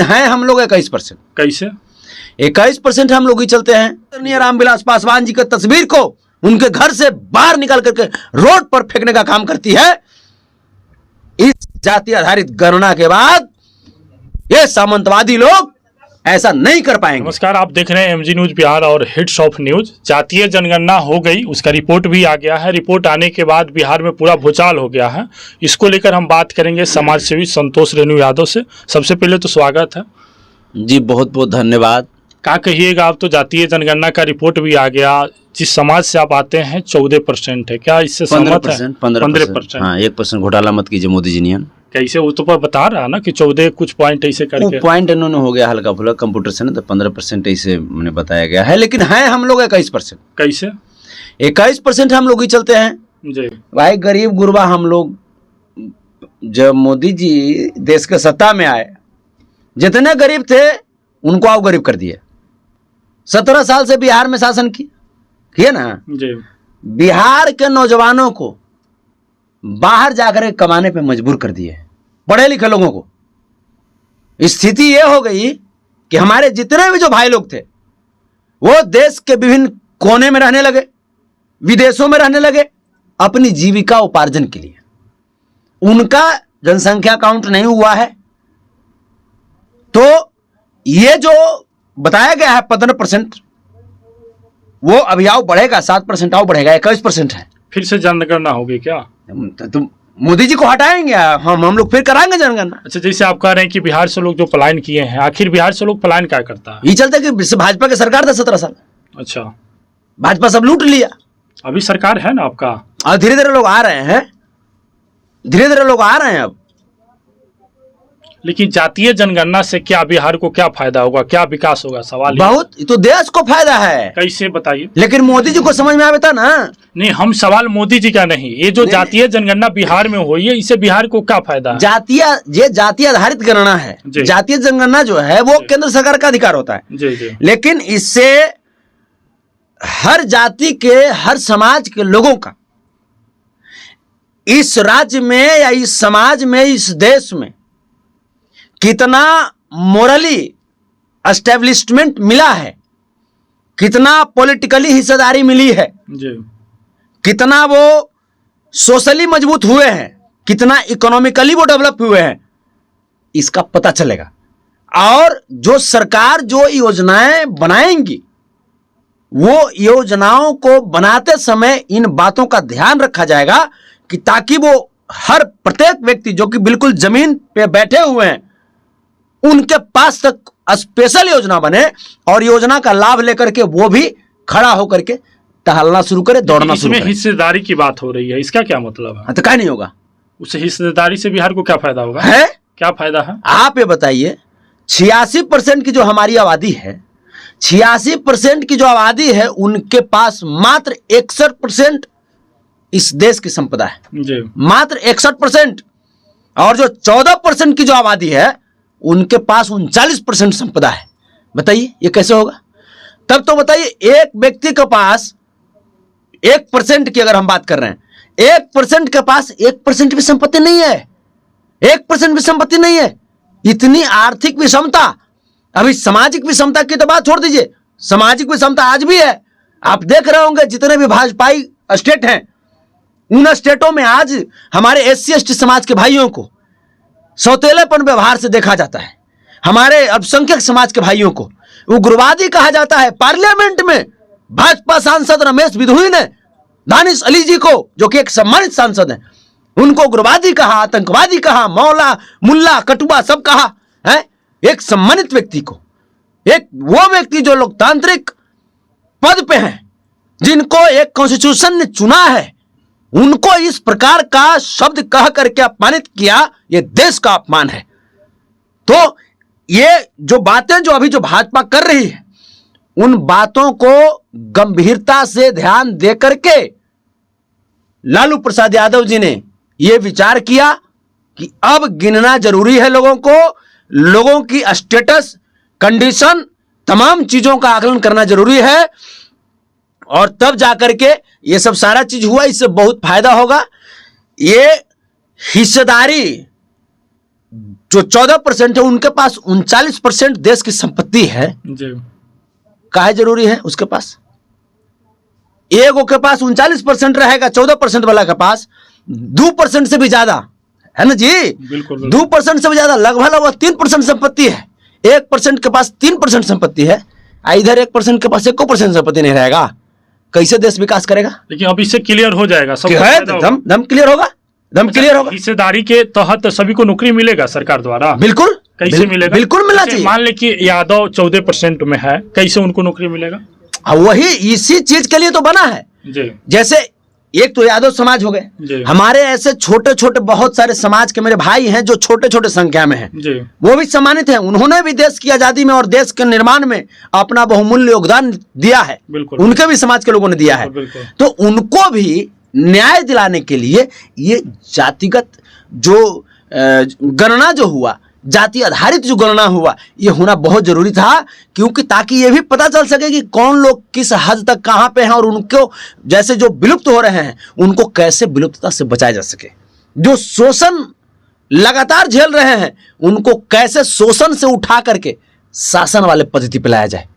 हैं हम लोग 21%। कैसे 21% हम लोग ही चलते हैं। रामविलास पासवान जी की तस्वीर को उनके घर से बाहर निकाल करके रोड पर फेंकने का काम करती है। इस जाति आधारित गणना के बाद ये सामंतवादी लोग ऐसा नहीं कर पाएंगे। नमस्कार, आप देख रहे हैं एमजी न्यूज बिहार और हिट्स ऑफ न्यूज। जातीय जनगणना हो गई, उसका रिपोर्ट भी आ गया है। रिपोर्ट आने के बाद बिहार में पूरा भूचाल हो गया है। इसको लेकर हम बात करेंगे समाज सेवी संतोष रेणु यादव से। सबसे पहले तो स्वागत है जी, बहुत बहुत धन्यवाद। क्या कहिएगा आप, तो जातीय जनगणना का रिपोर्ट भी आ गया। जिस समाज से आप आते हैं 14% है, क्या इससे सहमत है? 15%। हाँ, 1% घोटाला मत कीजिए मोदी जी नियन। कैसे, वो तो पर बता रहा ना कि 14 कुछ पॉइंट ऐसे करके पॉइंट इन्होंने हो गया हल्का फुल्का कंप्यूटर से ना, तो 15% ऐसे मैंने बताया गया है। लेकिन हैं हम लोग 21%। कैसे 21% हम लोग ही चलते हैं जी। भाई। गरीब गुरबा हम लोग, जब मोदी जी देश के सत्ता में आए, जितने गरीब थे उनको आओ गरीब कर दिए। 17 साल से बिहार में शासन किए ना जी। बिहार के नौजवानों को बाहर जाकर कमाने पे मजबूर कर दिए, पढ़े लिखे लोगों को। स्थिति ये हो गई कि हमारे जितने भी जो भाई लोग थे वो देश के विभिन्न कोने में रहने लगे, विदेशों में रहने लगे अपनी जीविका उपार्जन के लिए। उनका जनसंख्या काउंट नहीं हुआ है, तो ये जो बताया गया है 15%, वो अभी आओ बढ़ेगा, 7% आओ बढ़ेगा, 21% है। फिर से जनगणना होगी क्या? तो मोदी जी को हटाएंगे हम लोग, फिर कराएंगे जनगणना। अच्छा, जैसे आप कह रहे हैं कि बिहार से लोग जो पलायन किए हैं, आखिर बिहार से लोग पलायन क्या करता है? ये चलते कि भाजपा की सरकार था 17 साल। अच्छा, भाजपा सब लूट लिया। अभी सरकार है ना आपका, और धीरे धीरे लोग आ रहे हैं, धीरे धीरे लोग आ रहे हैं अब। लेकिन जातीय जनगणना से क्या बिहार को क्या फायदा होगा, क्या विकास होगा? सवाल बहुत, तो देश को फायदा है। कैसे बताइए? लेकिन मोदी जी को समझ में आवे था ना। नहीं, हम सवाल मोदी जी का नहीं, ये जो जातीय जनगणना बिहार में हुई है, इससे बिहार को क्या फायदा है? जातीय आधारित गणना है। जातीय जनगणना जो है वो केंद्र सरकार का अधिकार होता है जी जी। लेकिन इससे हर जाति के, हर समाज के लोगों का इस राज्य में या इस समाज में, इस देश में कितना मोरली एस्टेब्लिशमेंट मिला है, कितना पॉलिटिकली हिस्सेदारी मिली है जी, कितना वो सोशली मजबूत हुए हैं, कितना इकोनॉमिकली वो डेवलप हुए हैं, इसका पता चलेगा। और जो सरकार जो योजनाएं बनाएंगी, वो योजनाओं को बनाते समय इन बातों का ध्यान रखा जाएगा कि ताकि वो हर प्रत्येक व्यक्ति जो कि बिल्कुल जमीन पे बैठे हुए हैं उनके पास तक स्पेशल योजना बने और योजना का लाभ लेकर के वो भी खड़ा होकर के टहलना शुरू करे, दौड़ना शुरू करे। इसमें हिस्सेदारी की बात हो रही है, इसका क्या मतलब है? तो क्या नहीं होगा, उस हिस्सेदारी से बिहार को क्या फायदा होगा? है क्या फायदा है? आप ये बताइए। 86% की जो हमारी आबादी है, 86% की जो आबादी है, उनके पास मात्र 61% इस देश की संपदा है जी। मात्र 61%। और जो 14% की जो आबादी है उनके पास 39% संपदा है। बताइए ये कैसे होगा? तब तो बताइए, एक व्यक्ति के पास 1% की अगर हम बात कर रहे हैं, 1% के पास 1% भी संपत्ति नहीं है, 1% भी संपत्ति नहीं है। इतनी आर्थिक विषमता। अभी सामाजिक विषमता की तो बात छोड़ दीजिए, सामाजिक विषमता आज भी है। आप देख रहे होंगे जितने भी भाजपाई स्टेट हैं, उन स्टेटों में आज हमारे SC ST समाज के भाइयों को सौतेलेपन व्यवहार से देखा जाता है। हमारे अल्पसंख्यक समाज के भाइयों को उग्रवादी कहा जाता है। पार्लियामेंट में भाजपा सांसद रमेश बिधुई ने दानिश अली जी को, जो कि एक सम्मानित सांसद हैं, उनको उग्रवादी कहा, आतंकवादी कहा, मौला मुल्ला कटुआ सब कहा है। एक सम्मानित व्यक्ति को, एक वो व्यक्ति जो लोकतांत्रिक पद पे हैं, जिनको एक कॉन्स्टिट्यूशन ने चुना है, उनको इस प्रकार का शब्द कह करके अपमानित किया, यह देश का अपमान है। तो ये जो बातें जो अभी जो भाजपा कर रही है, उन बातों को गंभीरता से ध्यान दे करके लालू प्रसाद यादव जी ने यह विचार किया कि अब गिनना जरूरी है लोगों को, लोगों की स्टेटस, कंडीशन, तमाम चीजों का आकलन करना जरूरी है। और तब जाकर के ये सब सारा चीज हुआ। इससे बहुत फायदा होगा। ये हिस्सेदारी जो 14% है उनके पास 39% देश की संपत्ति है। जी काहे जरूरी है उसके पास? एगो के पास 39% रहेगा, 14% वाला के पास 2% से भी ज्यादा है ना जी। बिल्कुल 2% से भी ज्यादा, लगभग 3% संपत्ति है। 1% के पास 3% संपत्ति है, इधर 1% के पास 1% संपत्ति नहीं रहेगा, कैसे देश विकास करेगा? लेकिन अब इससे क्लियर हो जाएगा, सब दम क्लियर होगा, दम क्लियर होगा। हिस्सेदारी के तहत सभी को नौकरी मिलेगा सरकार द्वारा? बिल्कुल कैसे मिलेगा? बिल्कुल मिलना चाहिए। मान ले कि यादव 14% में है, कैसे उनको नौकरी मिलेगा? वही इसी चीज के लिए तो बना है जी। जैसे एक तो यादव समाज हो गए, हमारे ऐसे छोटे छोटे बहुत सारे समाज के मेरे भाई हैं जो छोटे छोटे संख्या में हैं, वो भी सम्मानित हैं। उन्होंने भी देश की आजादी में और देश के निर्माण में अपना बहुमूल्य योगदान दिया है, उनके भी समाज के लोगों ने दिया है। तो उनको भी न्याय दिलाने के लिए ये जातिगत जो गणना जो हुआ, जाति आधारित जो गणना हुआ, ये होना बहुत जरूरी था, क्योंकि ताकि ये भी पता चल सके कि कौन लोग किस हद तक कहां पे हैं और उनको जैसे जो विलुप्त हो रहे हैं उनको कैसे विलुप्तता से बचाया जा सके। जो शोषण लगातार झेल रहे हैं उनको कैसे शोषण से उठा करके शासन वाले पद्धति पे लाया जाए।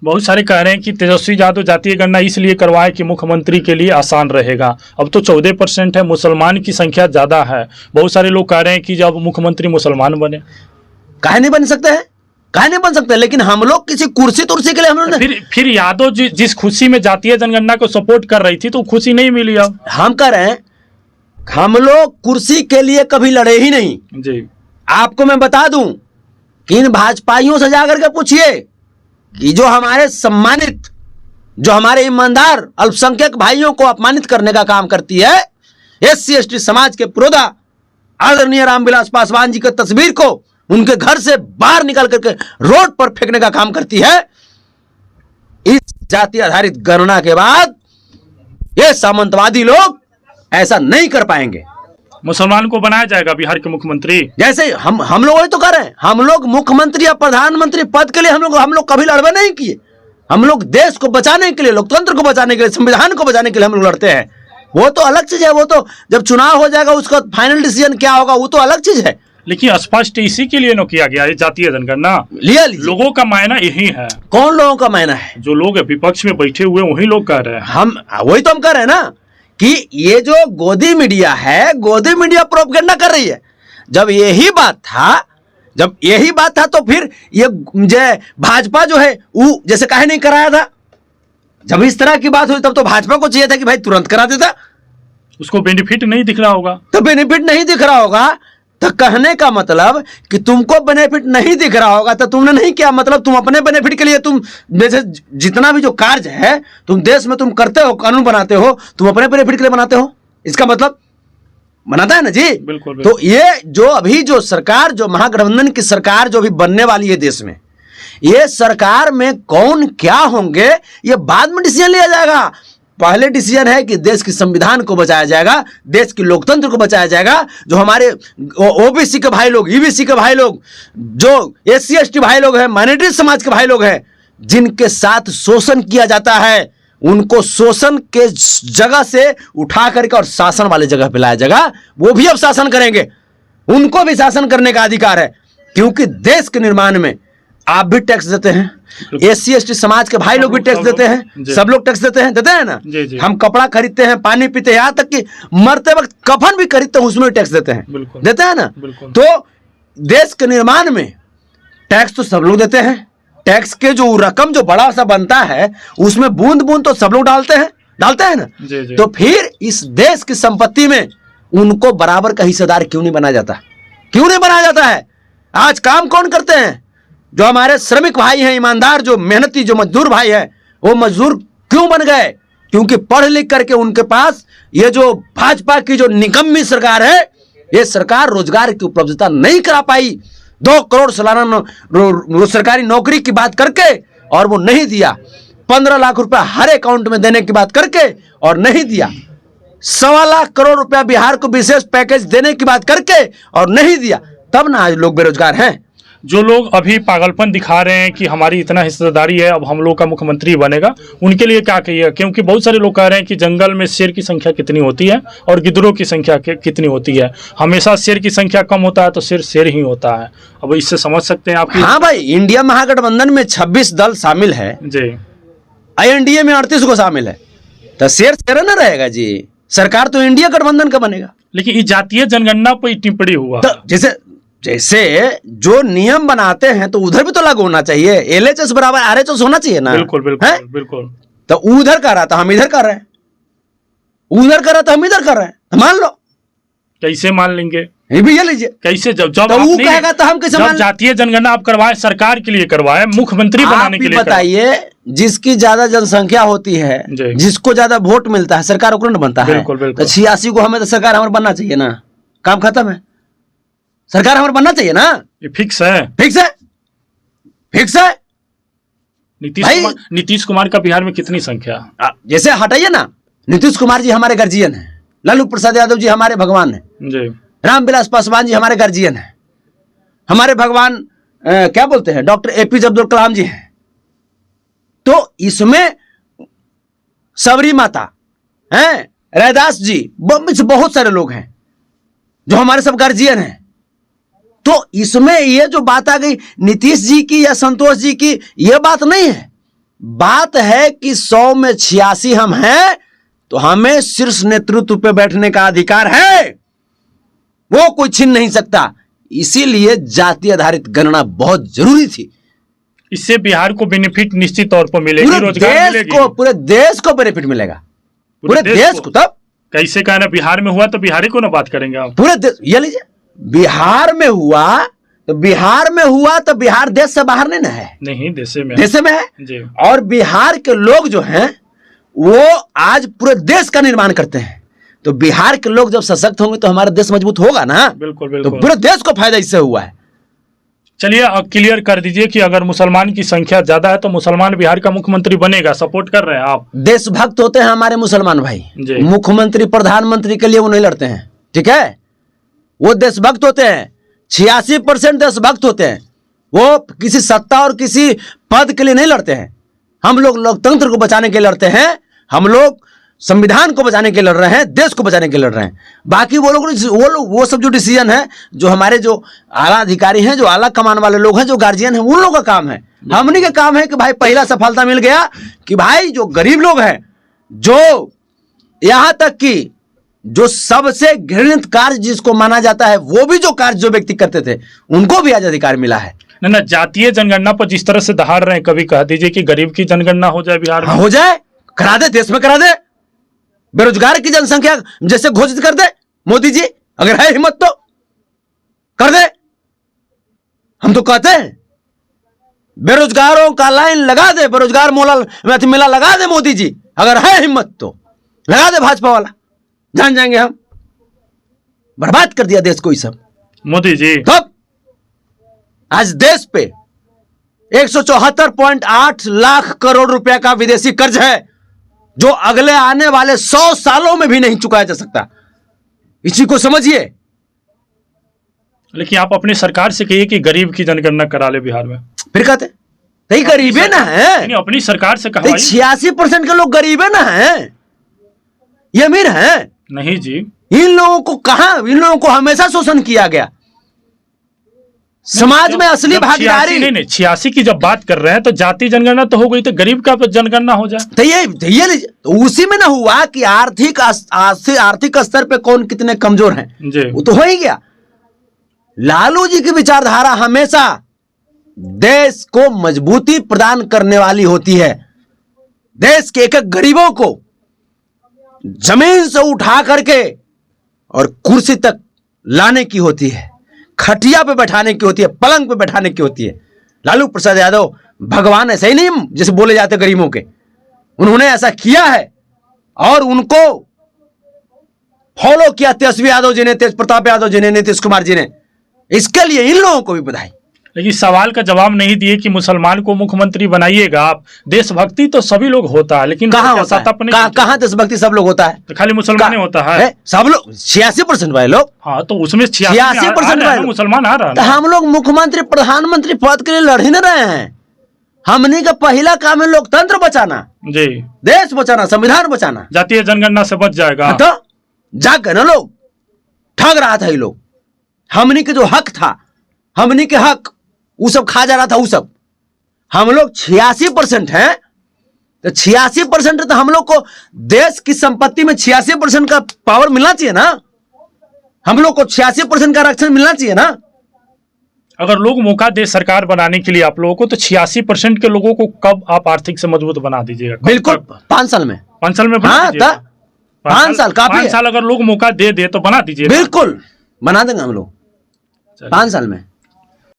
बहुत सारे कह रहे हैं कि तेजस्वी यादव जातीय गणना इसलिए करवाए कि मुख्यमंत्री के लिए आसान रहेगा। अब तो 14% है, मुसलमान की संख्या ज्यादा है। बहुत सारे लोग कह रहे हैं कि जब मुख्यमंत्री मुसलमान बने, काहे नहीं बन सकते हैं, काहे नहीं बन सकते, लेकिन हम लोग किसी कुर्सी तुर्सी के लिए हम लोग फिर यादव जिस खुशी में जातीय जनगणना को सपोर्ट कर रही थी तो खुशी नहीं मिली। अब हम कह रहे हैं हम लोग कुर्सी के लिए कभी लड़े ही नहीं जी। आपको मैं बता दूं कि इन भाजपाइयों से जाकर के पूछिए कि जो हमारे सम्मानित, जो हमारे ईमानदार अल्पसंख्यक भाइयों को अपमानित करने का काम करती है, SC ST समाज के पुरोधा आदरणीय रामविलास पासवान जी की तस्वीर को उनके घर से बाहर निकाल करके रोड पर फेंकने का काम करती है, इस जाति आधारित गणना के बाद ये सामंतवादी लोग ऐसा नहीं कर पाएंगे। मुसलमान को बनाया जाएगा बिहार के मुख्यमंत्री। जैसे हम लोग वही तो कर रहे हैं, हम लोग मुख्यमंत्री या प्रधानमंत्री पद के लिए हम लोग कभी लड़बे नहीं किए। हम लोग देश को बचाने के लिए, लोकतंत्र को बचाने के लिए, संविधान को बचाने के लिए हम लोग लड़ते हैं। वो तो अलग चीज है, वो तो जब चुनाव हो जाएगा उसका फाइनल डिसीजन क्या होगा वो तो अलग चीज है। लेकिन स्पष्ट इसी के लिए न किया गया है जातीय जनगणना। लिया लोगों का मायना यही है। कौन लोगों का मायना है? जो लोग विपक्ष में बैठे हुए वही लोग कह रहे हैं। हम वही तो हम कह रहे हैं ना कि ये जो गोदी मीडिया है, गोदी मीडिया प्रोपेगेंडा कर रही है। जब यही बात था तो फिर ये भाजपा जो है वो जैसे काहे नहीं कराया था? जब इस तरह की बात हुई तब तो भाजपा को चाहिए था कि भाई तुरंत करा देता। उसको बेनिफिट नहीं दिख रहा होगा। तो बेनिफिट नहीं दिख रहा होगा तो कहने का मतलब कि तुमको बेनिफिट नहीं दिख रहा होगा तो तुमने नहीं किया, मतलब तुम अपने बेनिफिट के लिए तुम जैसे जितना भी जो कार्य है तुम देश में तुम करते हो, कानून बनाते हो, तुम अपने बेनिफिट के लिए बनाते हो, इसका मतलब बनाता है ना जी। बिल्कुल। तो ये जो अभी जो सरकार, जो महागठबंधन की सरकार जो अभी बनने वाली है देश में, ये सरकार में कौन क्या होंगे ये बाद में डिसीजन लिया जाएगा। पहले डिसीजन है कि देश के संविधान को बचाया जाएगा, देश के लोकतंत्र को बचाया जाएगा। जो हमारे ओबीसी के भाई लोग, ईबीसी के भाई लोग, जो SC ST भाई लोग हैं, माइनॉरिटी समाज के भाई लोग हैं, जिनके साथ शोषण किया जाता है, उनको शोषण के जगह से उठा करके और शासन वाले जगह पे लाया जाएगा। वो भी अब शासन करेंगे, उनको भी शासन करने का अधिकार है, क्योंकि देश के निर्माण में आप भी टैक्स देते हैं, SC ST समाज के भाई लोग भी टैक्स देते हैं, सब लोग टैक्स देते हैं ना। जी। हम कपड़ा खरीदते हैं, पानी पीते हैं, यहाँ तक कि मरते वक्त कफन भी खरीदते हैं, उसमें भी टैक्स देते हैं, देते हैं ना। तो देश के निर्माण में टैक्स तो सब लोग देते हैं। टैक्स के जो रकम जो बड़ा सा बनता है उसमें बूंद बूंद तो सब लोग डालते हैं ना। जी। तो फिर इस देश की संपत्ति में उनको बराबर का हिस्सेदार क्यों नहीं बनाया जाता? क्यों नहीं बनाया जाता है? आज काम कौन करते हैं? जो हमारे श्रमिक भाई हैं, ईमानदार, जो मेहनती, जो मजदूर भाई हैं, वो मजदूर क्यों बन गए? क्योंकि पढ़ लिख करके उनके पास ये जो भाजपा की जो निकम्मी सरकार है, ये सरकार रोजगार की उपलब्धता नहीं करा पाई। 2 करोड़ सालाना सरकारी नौकरी की बात करके और वो नहीं दिया। 15 लाख रुपया हर अकाउंट में देने की बात करके और नहीं दिया। 1.25 लाख करोड़ रुपया बिहार को विशेष पैकेज देने की बात करके और नहीं दिया। तब ना आज लोग बेरोजगार हैं। जो लोग अभी पागलपन दिखा रहे हैं कि हमारी इतना हिस्सेदारी है, अब हम लोग का मुख्यमंत्री बनेगा, उनके लिए क्या कहिए? क्योंकि बहुत सारे लोग कह रहे हैं कि जंगल में शेर की संख्या कितनी होती है और गिद्धरों की संख्या कितनी होती है। हमेशा शेर की संख्या कम होता है तो शेर शेर ही होता है। अब इससे समझ सकते हैं आप। हाँ भाई, इंडिया महागठबंधन में 26 दल शामिल है जी, INDA में 38 को शामिल है, तो शेर शेर न रहेगा जी। सरकार तो इंडिया गठबंधन का बनेगा। लेकिन ये जातीय जनगणना पर टिप्पणी हुआ, तो जैसे जो नियम बनाते हैं तो उधर भी तो लागू होना चाहिए। LHS बराबर RHS होना चाहिए ना। बिल्कुल बिल्कुल बिल्कुल। तो उधर कर रहा था, हम इधर कर रहे हैं, उधर कर रहा था, हम इधर कर रहे हैं, तो मान लो। कैसे मान लेंगे? ये भी ये लीजिए, कैसे? जब तो वो कहेगा तो हम कैसे मान? जातीय जनगणना आप करवाए, सरकार के लिए करवाए, मुख्यमंत्री बनाने के लिए बताइए, जिसकी ज्यादा जनसंख्या होती है, जिसको ज्यादा वोट मिलता है, सरकार उनको बनता है। बिल्कुल बिल्कुल। 86 को हमें तो सरकार हमारे बनना चाहिए ना, काम खत्म है, सरकार हमारे बनना चाहिए ना। ये फिक्स है, फिक्स है, फिक्स है। नीतीश कुमार का बिहार में कितनी संख्या? जैसे हटाइए ना, नीतीश कुमार जी हमारे गार्जियन हैं, लालू प्रसाद यादव जी हमारे भगवान हैं जी, रामविलास पासवान जी हमारे गार्जियन हैं, हमारे भगवान क्या बोलते हैं, डॉक्टर APJ अब्दुल कलाम जी हैं। तो इसमें सबरी माता हैं, रैदास जी, बहुत सारे लोग हैं जो हमारे सब गार्जियन हैं। तो इसमें ये जो बात आ गई नीतीश जी की या संतोष जी की, ये बात नहीं है। बात है कि 100 में 86 हम हैं, तो हमें शीर्ष नेतृत्व पे बैठने का अधिकार है, वो कोई छीन नहीं सकता। इसीलिए जाति आधारित गणना बहुत जरूरी थी। इससे बिहार को बेनिफिट निश्चित तौर पर मिलेगी, रोजगार मिलेगी, पूरे देश को बेनिफिट मिलेगा, पूरे देश को। तब कैसे कहना, बिहार में हुआ तो बिहारी को ना बात करेंगे आप? पूरे देश, ये लीजिए, बिहार में हुआ तो बिहार देश से बाहर नहीं ना है, नहीं देश में है जी। और बिहार के लोग जो हैं वो आज पूरे देश का निर्माण करते हैं। तो बिहार के लोग जब सशक्त होंगे तो हमारा देश मजबूत होगा ना। बिल्कुल बिल्कुल। तो पूरे देश को फायदा इससे हुआ है। चलिए अब क्लियर कर दीजिए कि अगर मुसलमान की संख्या ज्यादा है तो मुसलमान बिहार का मुख्यमंत्री बनेगा, सपोर्ट कर रहे हैं आप? देशभक्त होते हैं हमारे मुसलमान भाई, मुख्यमंत्री प्रधानमंत्री के लिए वो नहीं लड़ते हैं, ठीक है, वो देशभक्त होते हैं। 86% देशभक्त होते हैं, वो किसी सत्ता और किसी पद के लिए नहीं लड़ते हैं। हम लोग लोकतंत्र को बचाने के लिए लड़ते हैं, हम लोग संविधान को बचाने के लिए लड़ रहे हैं, देश को बचाने के लिए लड़ रहे हैं। बाकी वो सब जो डिसीजन है, जो हमारे जो आला अधिकारी हैं, जो आला कमान वाले लोग हैं, जो गार्जियन हैं, उन लोगों का काम है। हमने का काम है कि भाई पहला सफलता मिल गया कि भाई जो गरीब लोग हैं, जो यहां तक कि जो सबसे घृणित कार्य जिसको माना जाता है, वो भी जो कार्य जो व्यक्ति करते थे, उनको भी आज अधिकार मिला है। ना जातीय जनगणना पर जिस तरह से दहाड़ रहे हैं, कभी कह दीजिए कि गरीब की जनगणना हो जाए बिहार में। हो जाए, करा दे, देश में करा दे। बेरोजगार की जनसंख्या जैसे घोषित कर दे मोदी जी, अगर है हिम्मत तो कर दे। हम तो कहते हैं बेरोजगारों का लाइन लगा दे, बेरोजगार मेला लगा दे मोदी जी, अगर है हिम्मत तो लगा दे भाजपा वाला, जान जाएंगे हम। बर्बाद कर दिया देश को ये सब मोदी जी। तब आज देश पे 174.8 लाख करोड़ रुपए का विदेशी कर्ज है, जो अगले आने वाले 100 सालों में भी नहीं चुकाया जा सकता। इसी को समझिए। लेकिन आप अपनी सरकार से कहिए कि गरीब की जनगणना करा ले बिहार में। फिर कहते नहीं गरीब है ना है, अपनी सरकार से कहा 86% के लोग गरीब है ना है, ये अमीर है नहीं जी। इन लोगों को कहां, इन लोगों को हमेशा शोषण किया गया। समाज में असली भागीदारी नहीं 86 की जब बात कर रहे हैं तो जाति जनगणना तो हो गई, तो गरीब का जनगणना हो जाए। तो ये तो उसी में ना हुआ कि आर्थिक स्तर पे कौन कितने कमजोर हैं जी, वो तो हो ही गया। लालू जी की विचारधारा हमेशा देश को मजबूती प्रदान करने वाली होती है। देश के एक एक गरीबों को जमीन से उठा करके और कुर्सी तक लाने की होती है, खटिया पे बैठाने की होती है, पलंग पे बैठाने की होती है। लालू प्रसाद यादव भगवान ऐसे ही नहीं जैसे बोले जाते गरीबों के, उन्होंने ऐसा किया है और उनको फॉलो किया तेजस्वी यादव जी ने, तेज प्रताप यादव जी ने, नीतीश कुमार जी ने। इसके लिए इन लोगों को भी बधाई। लेकिन सवाल का जवाब नहीं दिए कि मुसलमान को मुख्यमंत्री बनाइएगा आप। देशभक्ति तो सभी लोग होता है, लेकिन कहाँ होता है? कहाँ देशभक्ति सब लोग होता है? तो खाली मुसलमान होता है? सब लोग 86% भाई लोग। हाँ, तो उसमें 86% मुसलमान आ रहा है। हम लोग मुख्यमंत्री प्रधानमंत्री पद के लिए लड़ ही नहीं रहे हैं। हमने का पहला काम है लोकतंत्र बचाना जी, देश बचाना, संविधान बचाना। जातीय जनगणना से बच जाएगा तो जाकर ना लोग ठग रहा था ये लोग। हमने के जो हक था, हमने के हक वो सब खा जा रहा था। वो सब हम लोग 86% हैं, तो 86% तो हम लोग को देश की संपत्ति में 86% का पावर मिलना चाहिए ना। हम लोग को 86% का आरक्षण मिलना चाहिए ना। अगर लोग मौका दे सरकार बनाने के लिए आप लोगों को, तो 86% के लोगों को कब आप आर्थिक से मजबूत बना दीजिएगा? बिल्कुल 5 साल में। 5 साल में बना हाँ, दीजिएगा। 5 साल काफी है। 5 साल अगर लोग मौका दे तो बना दीजिए। बिल्कुल बना देंगे हम लोग 5 साल में।